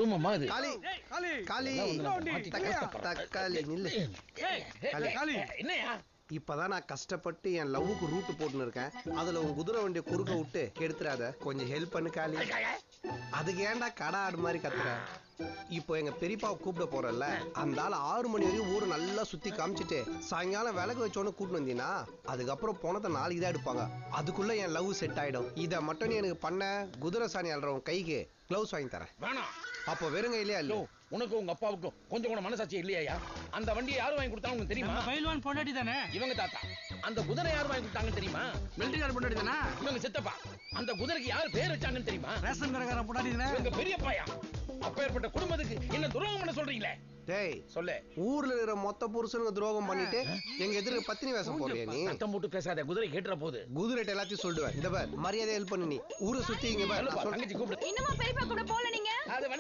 குடும்பமா இது. என்னையா இப்பதான் நான் கஷ்டப்பட்டு என் லவ்வுக்கு ரூட் போட்டுன்னு இருக்கேன். அதுல உன் குதிரை வண்டியை குறுக்க விட்டு கெடுத்துறாத. கொஞ்சம் ஹெல்ப் பண்ணு காளி. அதுக்கு ஏன்டா கடை ஆடு மாதிரி கத்துற? இப்போ எங்க பெரியப்பாவை கூப்பிட போறல, அந்த ஆள் 6 மணி வரையும் ஊரு நல்லா சுத்தி காமிச்சிட்டு சாயங்காலம் விளக்கு வச்சோன்னு கூட்டு வந்தீங்கன்னா அதுக்கப்புறம் போனதை நாளைக்கு தான் எடுப்பாங்க. அதுக்குள்ள என் லவ் செட் ஆயிடும். இதை மட்டும் நீ எனக்கு பண்ண, குதிரை சாணி அல்றவன் கைக்கு கிளவுஸ் வாங்கி தரேன். வேணாம். அப்போ வெறுங்க இல்லையா? இல்ல உனக்கு உங்க அப்பாவுக்கும் கொஞ்சம் கூட மனசாட்சி இல்லையா? அந்த வண்டியை யாரு வாங்கி கொடுத்தாங்க உங்களுக்கு தெரியுமா? பைல்வான் பொண்டாட்டி தானே இவங்க தாத்தா. அந்த குதிரை யார் வாங்கி கொடுத்தாங்கன்னு தெரியுமா? மிலிட்டரிக்கார பொண்டாட்டி தானே இவங்க சித்தப்பா. அந்த குதிரைக்கு யார் பேர் வச்சாங்கன்னு தெரியுமா? ரேஷன் கடைக்கார பொண்டாட்டி தானே இவங்க பெரியப்பாயா. அப்பேற்பட்ட குடும்பத்துக்கு என்ன துரோகம் பண்ண சொல்றீங்களே? டேய் சொல்லு. ஊர்ல இருக்கிற மொத்த புருஷனுக்கு துரோகம் பண்ணிட்டு எங்க எதிர்க்க பத்தினி வேஷம் போறியா நீ? சத்தம் போட்டு பேசாத, குதிரை கேட்டுற போது. குதிரைட்ட எல்லாத்தையும் சொல்லுவேன். இந்த பார், மரியாதை ஹெல்ப் பண்ணு. நீ ஊரை சுத்தி இங்க பார். தங்கச்சி கூப்பிடு. இன்னுமா பெரியப்பா கூட போல நீங்க?